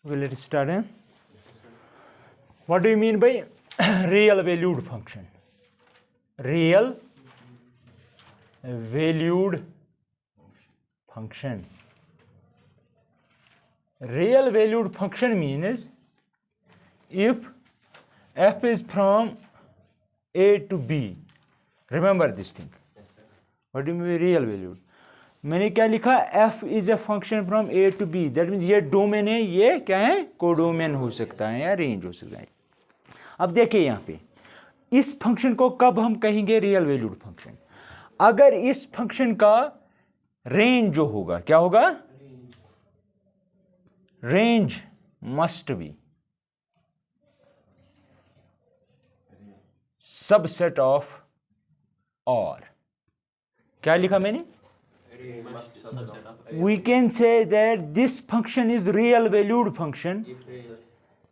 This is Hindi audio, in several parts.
let's start. What do you mean by real valued function? Real valued function. Real valued function means if f is from A to B. Remember this thing. What do you mean by real valued? मैंने क्या लिखा, f is a function from A to B. That means ये डोमेन है, ये क्या है, कोडोमेन हो सकता है या रेंज हो सकता है. अब देखिए यहाँ पे इस फंक्शन को कब हम कहेंगे रियल वैल्यूड फंक्शन? अगर इस फंक्शन का रेंज जो होगा, क्या होगा, range must be subset of और. क्या लिखा मैंने? We can say that this function is real valued function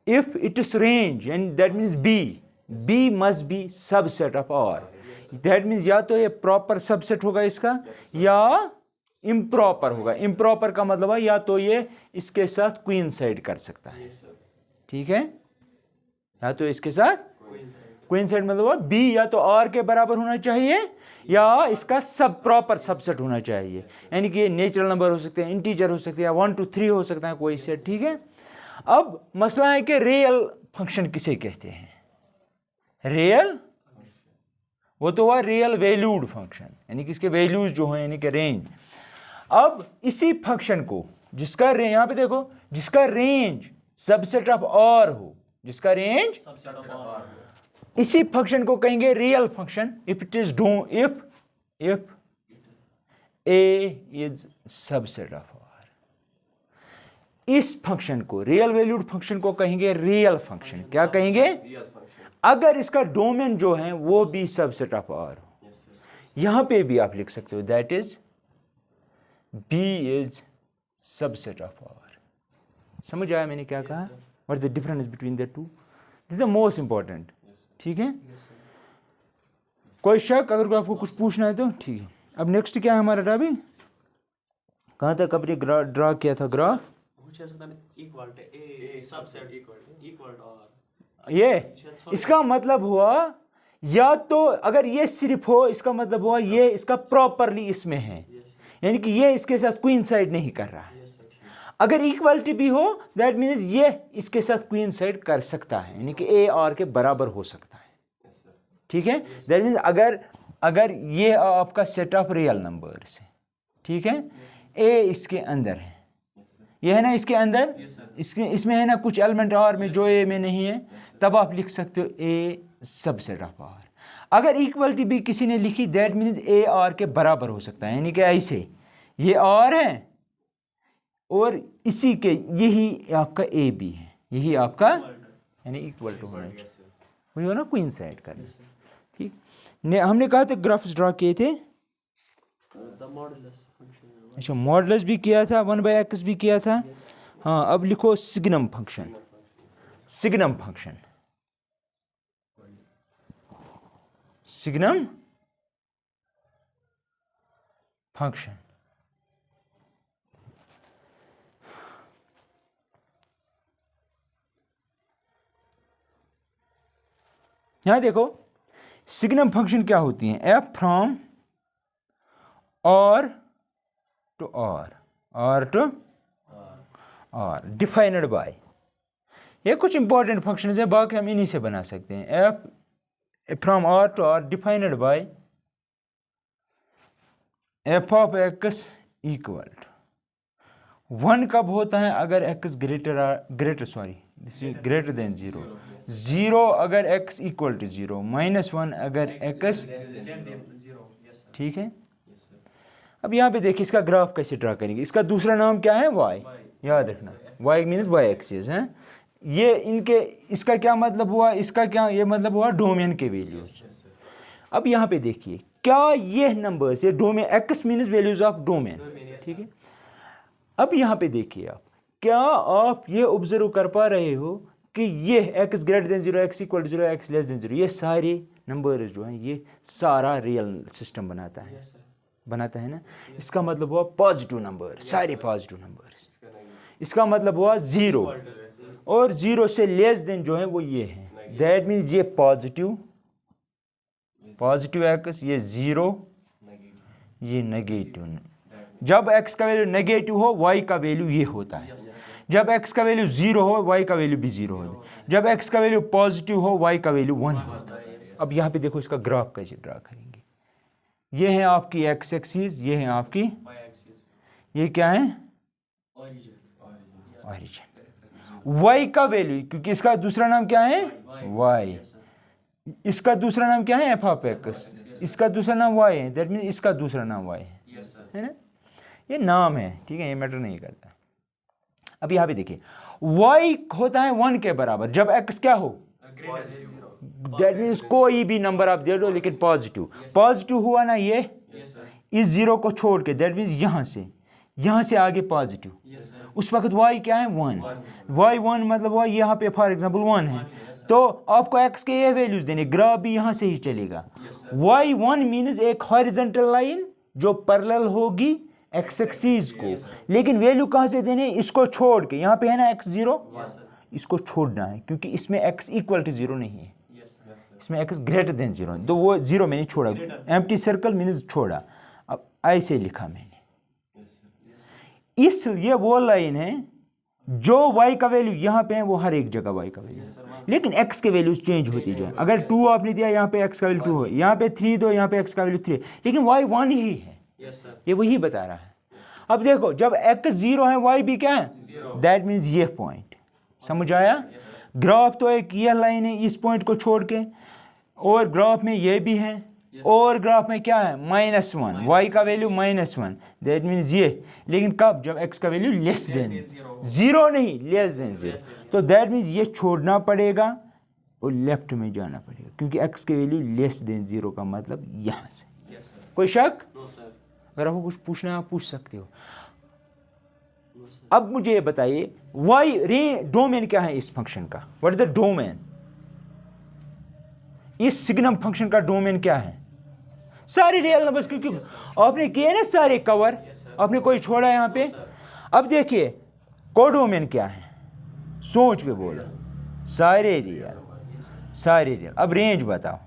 if it is range, and that means B must be subset of R. That means या तो ये proper subset होगा इसका या improper होगा. Improper का मतलब है या तो ये इसके साथ coincide कर सकता है, ठीक है, या तो इसके साथ coincide मतलब B या तो R के बराबर होना चाहिए या इसका सब प्रॉपर सबसेट होना चाहिए. यानी कि नेचुरल नंबर हो सकते हैं, इंटीजर हो सकते हैं, 1 to 3 हो सकता है कोई सेट, ठीक है. अब मसला है कि रियल फंक्शन किसे कहते हैं? रियल, वो तो हुआ रियल वैल्यूड फंक्शन, यानी कि इसके वैल्यूज जो हैं, यानी कि रेंज. अब इसी फंक्शन को जिसका रेंज, यहाँ पे देखो, जिसका रेंज सबसेट ऑफ और हो, जिसका रेंज सबसेट ऑफ और, इसी फंक्शन को कहेंगे real function if it is if A is subset of R. इस फंक्शन को, रियल वैल्यूड फंक्शन को कहेंगे रियल फंक्शन. क्या कहेंगे? अगर इसका डोमेन जो है वो भी सबसेट ऑफ आर हो. यहां पे भी आप लिख सकते हो that is B is subset of R. समझ आया मैंने क्या कहा? What is the difference between the two? This is the most important. ठीक है, कोई शक? अगर आपको कुछ पूछना है तो ठीक है. अब नेक्स्ट क्या है हमारा टॉपिक? कहाँ तक अपने ड्रा किया था ग्राफ? ये इसका मतलब हुआ, या तो अगर ये सिर्फ हो, इसका मतलब हुआ ये इसका प्रॉपरली इसमें है, यानी कि ये इसके साथ कोइंसाइड नहीं कर रहा है. अगर इक्वालिटी भी हो, दैट मीन्स ये इसके साथ कोइंसाइड कर सकता है, यानी कि ए आर के बराबर हो सकता है, ठीक है. दैट मीन्स अगर ये आपका सेट ऑफ रियल नंबर्स है, ठीक है, ए इसके अंदर है, ये है ना इसके अंदर, इसमें है ना कुछ एलिमेंट आर में जो ए में नहीं है, तब आप लिख सकते हो ए सबसेट ऑफ आर. अगर इक्वालिटी भी किसी ने लिखी, दैट मीन्स ए आर के बराबर हो सकता है, यानी कि ऐसे ये आर है और इसी के यही आपका ए बी है, यही आपका यानी इक्वल टू होना चाहिए, वही हो ना कोइंसाइड करना, ठीक. हमने कहा था ग्राफ्स ड्रा किए थे. अच्छा, मॉडुलस भी किया था, 1/x भी किया था. हाँ, अब लिखो signum function. Signum function, signum function. यहां देखो सिग्नम फंक्शन क्या होती है? एफ फ्रॉम और टू और टू और डिफाइंड बाय. ये कुछ इंपॉर्टेंट फंक्शन है, बाकी हम इन्हीं से बना सकते हैं. F from R to R defined by F of X equal to 1 कब होता है? अगर एक्स ग्रेटर देन 0 अगर x इक्वल टू 0, -1 अगर x, ठीक है. अब यहाँ पे देखिए इसका ग्राफ कैसे ड्रा करेंगे. इसका दूसरा नाम क्या है? y. याद रखना, y मीन्स y एक्सिस है. ये इनके, इसका क्या मतलब हुआ, इसका क्या ये मतलब हुआ, डोमेन के वैल्यूज. अब यहाँ पे देखिए क्या ये नंबर्स, ये domain, x means values of domain, ठीक है. अब यहाँ पे देखिए आप, क्या आप ये ऑब्जर्व कर पा रहे हो कि ये x greater than 0, x equal to 0, x less than 0, ये सारे नंबर्स जो हैं ये सारा रियल सिस्टम बनाता है ना. इसका मतलब हुआ पॉजिटिव नंबर, सारे पॉजिटिव नंबर्स. इसका मतलब हुआ 0, और 0 से लेस देन जो है वो ये है, दैट मीन्स ये पॉजिटिव x, ये 0, ये नेगेटिव। जब x का वैल्यू नेगेटिव हो y का वैल्यू ये होता है, जब x का वैल्यू 0 हो y का वैल्यू भी 0 होता है, जब x का वैल्यू पॉजिटिव हो y का वैल्यू 1 होता है। अब यहाँ पे देखो इसका ग्राफ कैसे ड्रा करेंगे। ये है आपकी x एक्सिस, ये है आपकी, ये क्या है ओरिजिन। y का वैल्यू, क्योंकि इसका दूसरा नाम क्या है y, इसका दूसरा नाम क्या है f ऑफ x, इसका दूसरा नाम y है, दैट मीन्स इसका दूसरा नाम y है ना, ये नाम है, ठीक है, ये मैटर नहीं करता। अब यहाँ पे देखिए y होता है 1 के बराबर जब x क्या हो, दैट मीन्स कोई भी नंबर आप दे दो लेकिन पॉजिटिव हुआ ना, ये इस 0 को छोड़ के, दैट मीन्स यहाँ से आगे पॉजिटिव, उस वक्त y क्या है 1, y 1 मतलब y यहाँ पे फॉर एग्जांपल 1 है, तो आपको x के ये वैल्यूज देने, ग्राफ भी यहाँ से ही चलेगा। y 1 मीन्स एक हॉरिजॉन्टल लाइन जो पैरेलल होगी x एक्सिस को, लेकिन वैल्यू कहाँ से देने, इसको छोड़ के, यहाँ पे है ना x 0, इसको छोड़ना है क्योंकि इसमें x इक्वल टू 0 नहीं है, इसमें x ग्रेटर देन 0, तो वो 0 मैंने छोड़ा, एम्प्टी सर्कल मीन्स छोड़ा। अब ऐसे लिखा मैंने, इस ये वो लाइन है जो y का वैल्यू यहाँ पे है वो हर एक जगह y का वैल्यू, लेकिन x के वैल्यूज चेंज होती जाए। अगर 2 आपने दिया यहाँ पे x का वैल्यू 2 हो, यहाँ पे 3 दो, यहाँ पे x का वैल्यू 3, लेकिन y 1 ही है, ये वही बता रहा है। अब देखो जब x 0 है y भी क्या है, दैट मीन्स ये पॉइंट, समझ आया। ग्राफ तो एक ये लाइन है इस पॉइंट को छोड़ के, और ग्राफ में ये भी है, और ग्राफ में क्या है -1, y का वैल्यू -1, दैट मीन्स ये, लेकिन कब, जब x का वैल्यू लेस देन 0 नहीं, लेस देन 0, तो दैट मीन्स ये छोड़ना पड़ेगा और लेफ्ट में जाना पड़ेगा, क्योंकि x के वैल्यू लेस देन 0 का मतलब यहाँ से। कोई शक? अगर आपको कुछ पूछना है आप पूछ सकते हो। अब मुझे ये बताइए y डोमेन क्या है इस फंक्शन का, व्हाट इज द डोमेन, इस सिग्नम फंक्शन का डोमेन क्या है, सारे रियल नंबर्स, क्योंकि आपने किए ना सारे कवर, आपने कोई छोड़ा यहाँ पे। अब देखिए कोडोमेन क्या है, सोच के बोलो, सारे रियल। अब रेंज बताओ,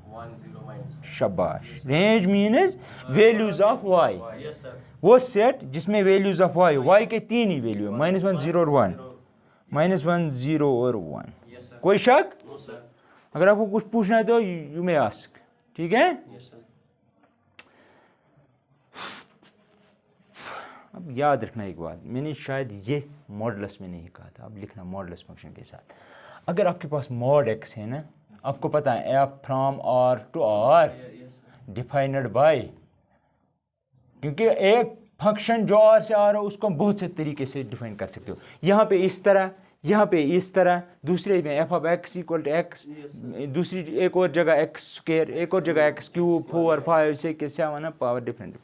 शाबाश, range means values of y, वो सेट जिसमें वैल्यूज ऑफ y के 3 ही वैल्यू है, -1 0 और 1, -1 0 और 1। कोई शक? अगर आपको कुछ पूछना है तो यू मे आस्क, ठीक है। अब याद रखना एक बात, मैंने शायद ये मॉडुलस में नहीं कहा था, अब लिखना मॉडुलस फंक्शन के साथ। अगर आपके पास मॉड x है ना, आपको पता है f from r to r defined by, क्योंकि एक फंक्शन जो r से r हो उसको हम बहुत से तरीके से डिफाइन कर सकते हो। यहाँ पे इस तरह, यहाँ पे इस तरह, दूसरे में f of x equal to x, दूसरी एक और जगह x स्क्वायर, एक और जगह x क्यूब, 4 5 6 7 पावर डिफरेंट,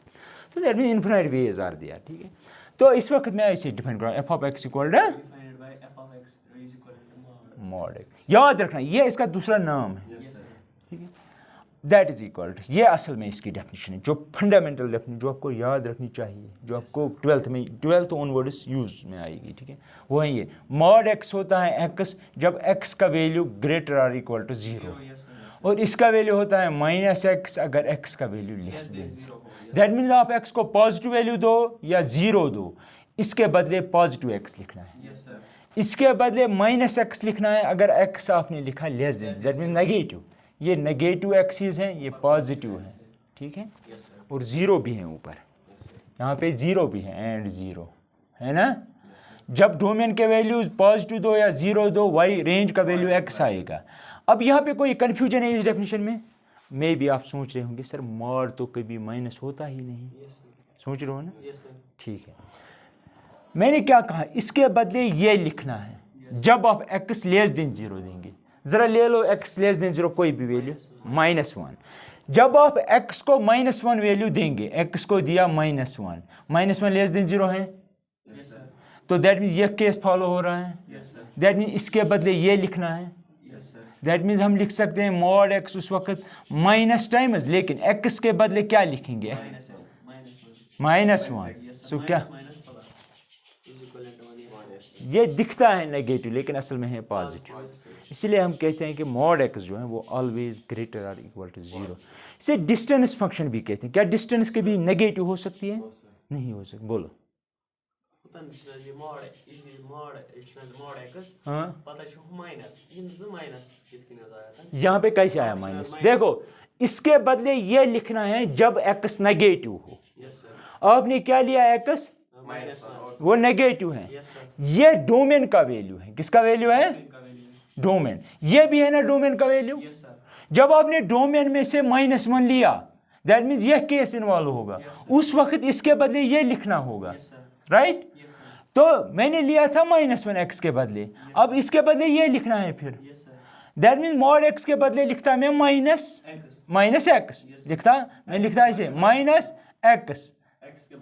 तो that mean infinite ways are दिया, ठीक है। तो इस वक्त मैं ऐसे डिफाइन कर रहा हूँ, f of x equal to mod x, याद रखना ये इसका दूसरा नाम है, ठीक है, दैट इज इक्वल टू, ये असल में इसकी डेफिनेशन है, जो फंडामेंटल डेफिनेशन जो आपको याद रखनी चाहिए, जो आपको 12th ऑनवर्ड्स यूज में आएगी, ठीक है, वो है ये मॉड x होता है x जब x का value greater or equal to 0, और इसका वैल्यू होता है -x अगर x का value less than 0। That means आप x को पॉजिटिव वैल्यू दो या 0 दो, इसके बदले पॉजिटिव x लिखना है, इसके बदले -x लिखना है अगर x आपने लिखा less than, that means negative, ये नेगेटिव एक्सिस हैं, ये पॉजिटिव है, ठीक है, और 0 भी है ऊपर, यहाँ पे 0 भी है एंड 0 है ना। जब डोमेन के वैल्यूज पॉजिटिव दो या 0 दो, y रेंज का वैल्यू x आएगा। अब यहाँ पे कोई कन्फ्यूजन है इस डेफिनेशन में, मे भी आप सोच रहे होंगे सर मॉड तो कभी माइनस होता ही नहीं, सोच रहे हो ना, ठीक है। मैंने क्या कहा, इसके बदले ये लिखना है जब आप x लेस देन 0 देंगे, ज़रा ले लो x लेस देन 0 कोई भी वैल्यू -1, जब आप x को -1 वैल्यू देंगे, x को दिया -1 लेस देन 0 है, तो दैट मीन्स ये केस फॉलो हो रहा है, दैट मीन्स इसके बदले ये लिखना है, दैट मीन्स हम लिख सकते हैं मॉड x उस वक्त माइनस टाइम्स, लेकिन x के बदले क्या लिखेंगे -1, सो क्या ये दिखता है नेगेटिव लेकिन असल में है पॉजिटिव, इसलिए हम कहते हैं कि मॉड एक्स जो है वो ऑलवेज ग्रेटर और इक्वल टू 0। इसे डिस्टेंस फंक्शन भी कहते हैं। क्या डिस्टेंस के भी नेगेटिव हो सकती है? नहीं हो सकती। बोलो। हाँ, यहाँ पे कैसे आया माइनस? देखो, इसके बदले ये लिखना है जब एक्स नेगेटिव हो। आपने क्या लिया? एक्स वो नेगेटिव है। ये डोमेन का वैल्यू है। किसका वैल्यू है? डोमेन। ये भी है ना डोमेन का वैल्यू। जब आपने डोमेन में से -1 लिया, दैट मीन्स यह केस इन्वॉल्व होगा। उस वक्त इसके बदले ये लिखना होगा, राइट? तो मैंने लिया था -1 एक्स के बदले, अब इसके बदले ये लिखना है फिर। दैट मीन्स मॉड एक्स के बदले लिखता मैं माइनस एक्स लिखता, मैं लिखता ऐसे -x,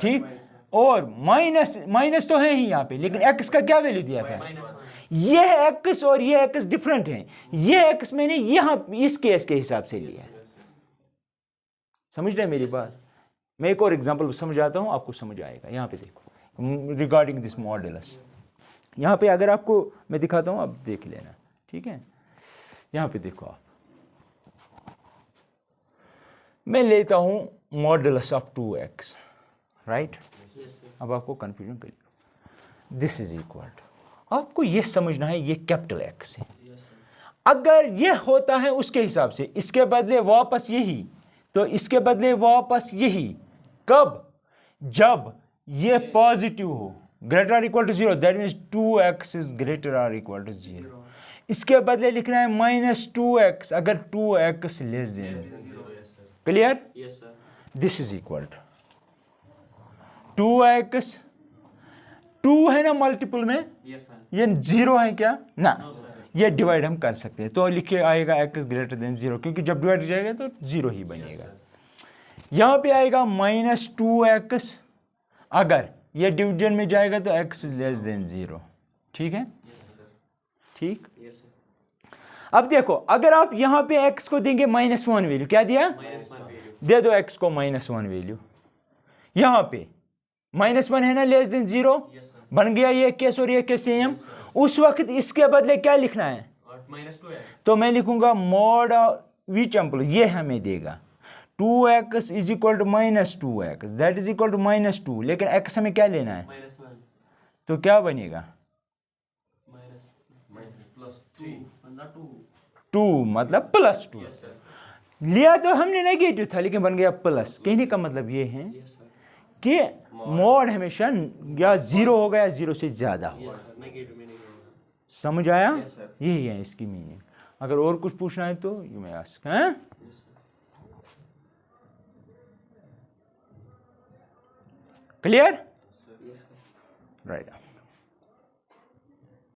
ठीक। और माइनस तो है ही यहाँ पे, लेकिन x का क्या वैल्यू दिया था? ये x और ये x डिफरेंट है। ये x मैंने यहाँ इस केस के हिसाब से लिया। समझ रहे मेरी बात? मैं एक और एग्जांपल समझाता हूँ, आपको समझ आएगा। यहाँ पे देखो, रिगार्डिंग दिस मॉडुलस, यहाँ पे अगर आपको मैं दिखाता हूँ, आप देख लेना, ठीक है। यहाँ पे देखो आप, मैं लेता हूँ मॉडुलस ऑफ 2x, राइट? अब आपको कंफ्यूजन करिए, दिस इज इक्वल टू, आपको ये समझना है ये कैपिटल X है। अगर ये होता है उसके हिसाब से, इसके बदले वापस यही, तो इसके बदले वापस यही। कब? जब ये पॉजिटिव हो, ग्रेटर और equal to 0, that means 2x is greater और इक्वल टू 0। इसके बदले लिखना है -2x अगर 2x less than 0। Clear? This is equal to 2x, 2 है ना मल्टीपल में, ये 0 है क्या? ना, ये डिवाइड हम कर सकते हैं, तो लिखे आएगा x ग्रेटर देन 0, क्योंकि जब डिवाइड हो जाएगा तो 0 ही बनेगा। यहाँ पे आएगा -2x, अगर ये डिवीजन में जाएगा तो x लेस देन 0, ठीक है? ठीक। अब देखो, अगर आप यहाँ पे x को देंगे -1 वैल्यू, क्या दिया? दे दो x को -1 वैल्यू। यहाँ पे -1 है ना, लेस देन 0, बन गया ये केस और ये केस सेम। उस वक्त इसके बदले क्या लिखना है? तो मैं लिखूंगा मॉड विच एम्पल, ये हमें देगा 2x is equal to -2x, that is equal to -2, लेकिन x हमें क्या लेना है? तो क्या बनेगा? 2 मतलब +2। लिया तो हमने नेगेटिव था, लेकिन बन गया प्लस। कहने का मतलब ये है कि मॉड हमेशा या 0 होगा या 0 से ज़्यादा होगा। समझ आया? यही है इसकी मीनिंग। अगर और कुछ पूछना है तो यू मे आस्क। हैं? क्लियर? राइट।